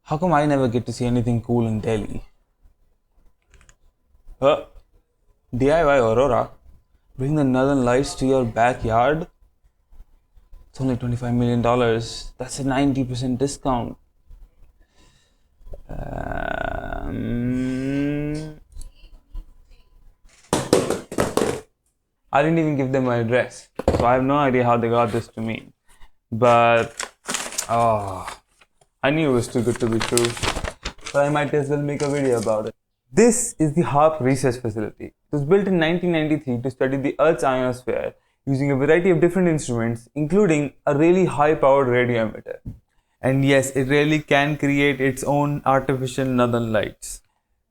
How come I never get to see anything cool in Delhi? DIY Aurora? Bring the northern lights to your backyard? It's only $25 million. That's a 90% discount. I didn't even give them my address, so I have no idea how they got this to me. But, I knew it was too good to be true, so I might as well make a video about it. This is the HAARP research facility. It was built in 1993 to study the Earth's ionosphere using a variety of different instruments, including a really high-powered radio emitter. And yes, it really can create its own artificial northern lights.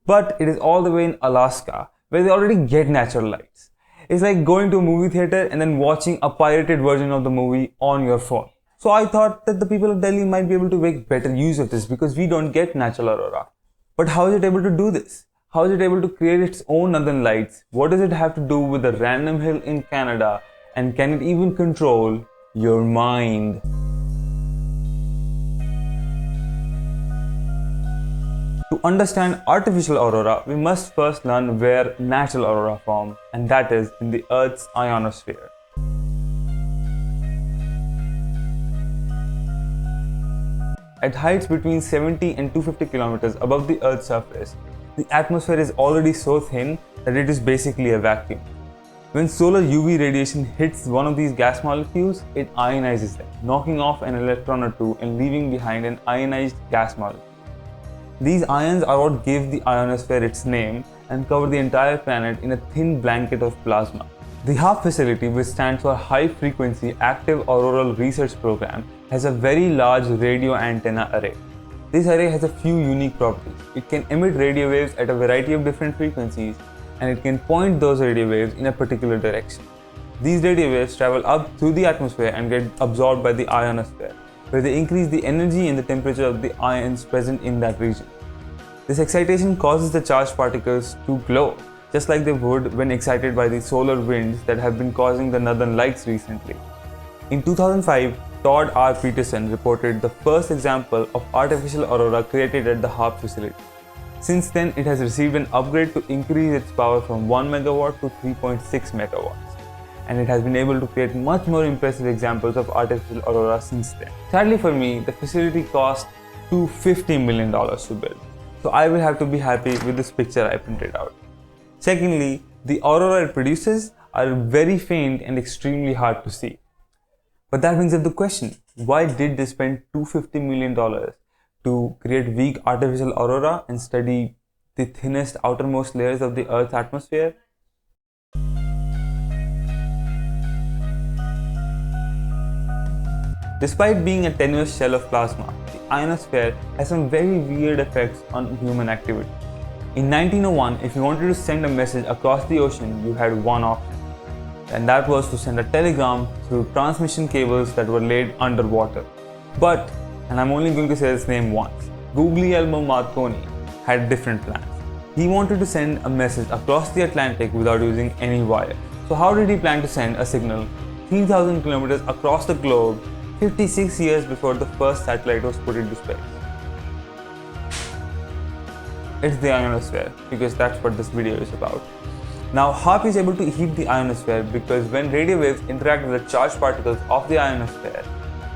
But it is all the way in Alaska, where they already get natural lights. It's like going to a movie theater and then watching a pirated version of the movie on your phone. So I thought that the people of Delhi might be able to make better use of this because we don't get natural aurora. But how is it able to do this? How is it able to create its own northern lights? What does it have to do with a random hill in Canada? And can it even control your mind? To understand artificial aurora, we must first learn where natural aurora form, and that is in the Earth's ionosphere. At heights between 70 and 250 kilometers above the Earth's surface, the atmosphere is already so thin that it is basically a vacuum. When solar UV radiation hits one of these gas molecules, it ionizes them, knocking off an electron or two and leaving behind an ionized gas molecule. These ions are what give the ionosphere its name and cover the entire planet in a thin blanket of plasma. The HAARP facility, which stands for High Frequency Active Auroral Research Program, has a very large radio antenna array. This array has a few unique properties. It can emit radio waves at a variety of different frequencies, and it can point those radio waves in a particular direction. These radio waves travel up through the atmosphere and get absorbed by the ionosphere, where they increase the energy and the temperature of the ions present in that region. This excitation causes the charged particles to glow, just like they would when excited by the solar winds that have been causing the northern lights recently. In 2005, Todd R. Peterson reported the first example of artificial aurora created at the HAARP facility. Since then, it has received an upgrade to increase its power from 1 megawatt to 3.6 megawatts, and it has been able to create much more impressive examples of artificial aurora since then. Sadly for me, the facility cost $250 million to build, so I will have to be happy with this picture I printed out. Secondly, the aurora it produces are very faint and extremely hard to see. But that brings up the question, why did they spend $250 million to create weak artificial aurora and study the thinnest outermost layers of the Earth's atmosphere? Despite being a tenuous shell of plasma, the ionosphere has some very weird effects on human activity. In 1901, if you wanted to send a message across the ocean, you had one option, and that was to send a telegram through transmission cables that were laid underwater. But, and I'm only going to say his name once, Guglielmo Marconi had different plans. He wanted to send a message across the Atlantic without using any wire. So how did he plan to send a signal 3,000 kilometers across the globe 56 years before the first satellite was put into space? It's the ionosphere, because that's what this video is about. Now, HAARP is able to heat the ionosphere because when radio waves interact with the charged particles of the ionosphere,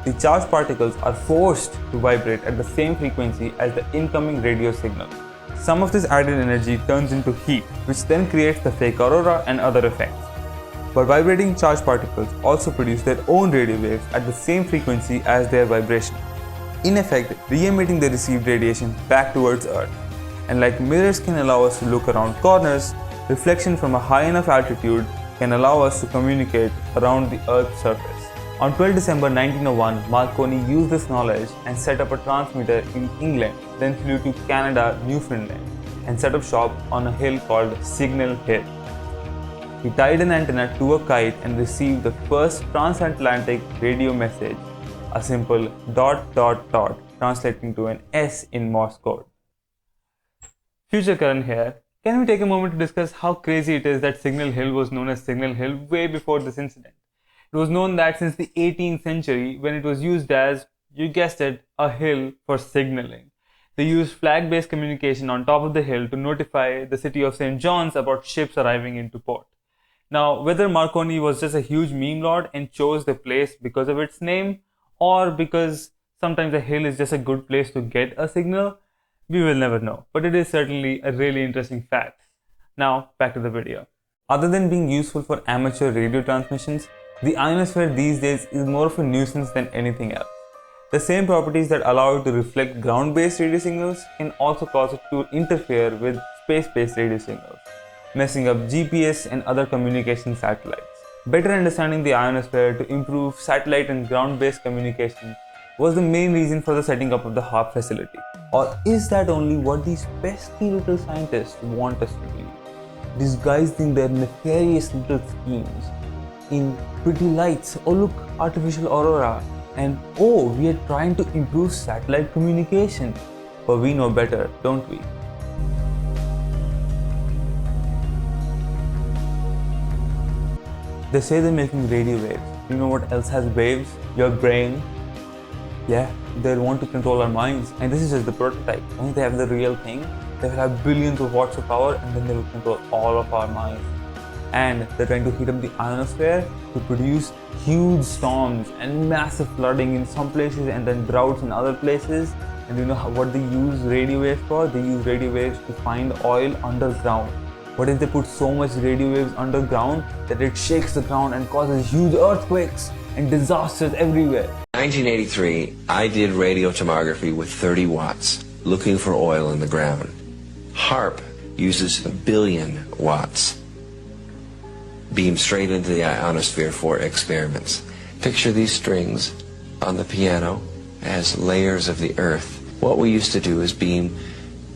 the charged particles are forced to vibrate at the same frequency as the incoming radio signal. Some of this added energy turns into heat, which then creates the fake aurora and other effects. But vibrating charged particles also produce their own radio waves at the same frequency as their vibration, in effect re-emitting the received radiation back towards Earth. And like mirrors can allow us to look around corners, reflection from a high enough altitude can allow us to communicate around the Earth's surface. On 12 December 1901, Marconi used this knowledge and set up a transmitter in England, then flew to Canada, Newfoundland, and set up shop on a hill called Signal Hill. He tied an antenna to a kite and received the first transatlantic radio message, a simple ... translating to an S in Morse code. Future Karan here. Can we take a moment to discuss how crazy it is that Signal Hill was known as Signal Hill way before this incident? It was known that since the 18th century, when it was used as, you guessed it, a hill for signaling. They used flag-based communication on top of the hill to notify the city of St. John's about ships arriving into port. Now, whether Marconi was just a huge meme lord and chose the place because of its name, or because sometimes a hill is just a good place to get a signal, we will never know. But it is certainly a really interesting fact. Now, back to the video. Other than being useful for amateur radio transmissions, the ionosphere these days is more of a nuisance than anything else. The same properties that allow it to reflect ground-based radio signals can also cause it to interfere with space-based radio signals, messing up GPS and other communication satellites. Better understanding the ionosphere to improve satellite and ground-based communication was the main reason for the setting up of the HAARP facility. Or is that only what these pesky little scientists want us to believe, disguising their nefarious little schemes in pretty lights? Oh look, artificial aurora, and oh, we are trying to improve satellite communication. But we know better, don't we? They say they're making radio waves. You know what else has waves? Your brain. Yeah, they want to control our minds. And this is just the prototype. Once they have the real thing, they will have billions of watts of power and then they will control all of our minds. And they're trying to heat up the ionosphere to produce huge storms and massive flooding in some places and then droughts in other places. And you know what they use radio waves for? They use radio waves to find oil underground. What if they put so much radio waves underground that it shakes the ground and causes huge earthquakes and disasters everywhere? In 1983, I did radio tomography with 30 watts, looking for oil in the ground. HAARP uses 1 billion watts, beamed straight into the ionosphere for experiments. Picture these strings on the piano as layers of the earth. What we used to do is beam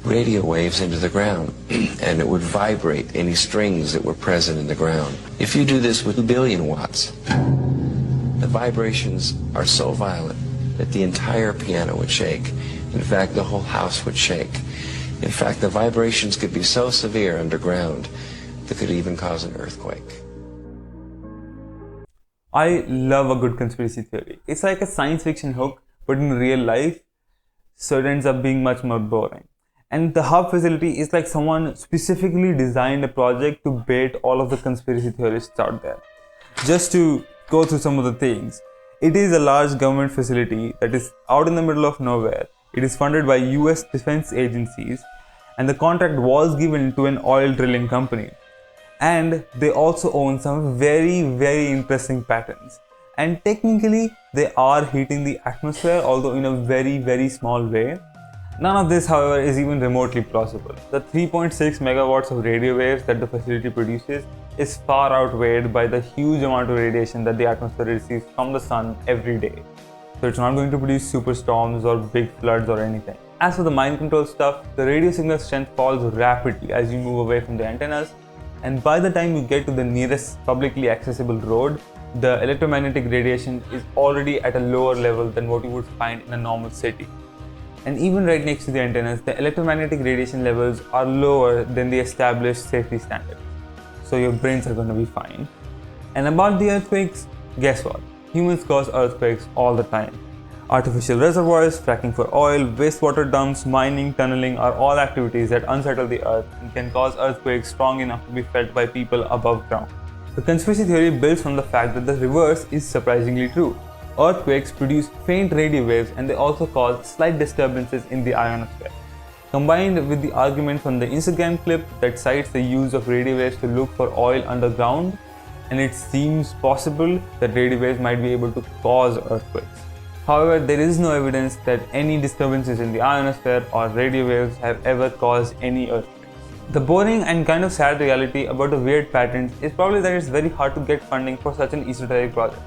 radio waves into the ground, and it would vibrate any strings that were present in the ground. If you do this with 1 billion watts, the vibrations are so violent that the entire piano would shake. In fact, the whole house would shake. In fact, the vibrations could be so severe underground that could even cause an earthquake. I love a good conspiracy theory. It's like a science fiction hook, but in real life, so it ends up being much more boring. And the HAARP facility is like someone specifically designed a project to bait all of the conspiracy theorists out there. Just to go through some of the things. It is a large government facility that is out in the middle of nowhere. It is funded by US defense agencies, and the contract was given to an oil drilling company. And they also own some very, very interesting patents. And technically, they are heating the atmosphere, although in a very, very small way. None of this, however, is even remotely plausible. The 3.6 megawatts of radio waves that the facility produces is far outweighed by the huge amount of radiation that the atmosphere receives from the sun every day. So it's not going to produce superstorms or big floods or anything. As for the mind control stuff, the radio signal strength falls rapidly as you move away from the antennas, and by the time you get to the nearest publicly accessible road, the electromagnetic radiation is already at a lower level than what you would find in a normal city. And even right next to the antennas, the electromagnetic radiation levels are lower than the established safety standards. So your brains are going to be fine. And about the earthquakes, guess what? Humans cause earthquakes all the time. Artificial reservoirs, fracking for oil, wastewater dumps, mining, tunneling are all activities that unsettle the earth and can cause earthquakes strong enough to be felt by people above ground. The conspiracy theory builds from the fact that the reverse is surprisingly true. Earthquakes produce faint radio waves and they also cause slight disturbances in the ionosphere. Combined with the argument from the Instagram clip that cites the use of radio waves to look for oil underground, and it seems possible that radio waves might be able to cause earthquakes. However, there is no evidence that any disturbances in the ionosphere or radio waves have ever caused any earthquakes. The boring and kind of sad reality about the weird patterns is probably that it's very hard to get funding for such an esoteric project.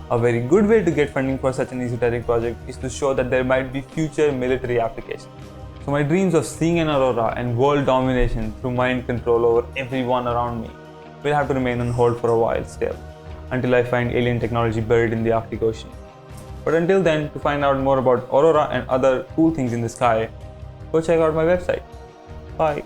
A very good way to get funding for such an esoteric project is to show that there might be future military applications. So my dreams of seeing an aurora and world domination through mind control over everyone around me will have to remain on hold for a while still, until I find alien technology buried in the Arctic Ocean. But until then, to find out more about Aurora and other cool things in the sky, go check out my website. Bye.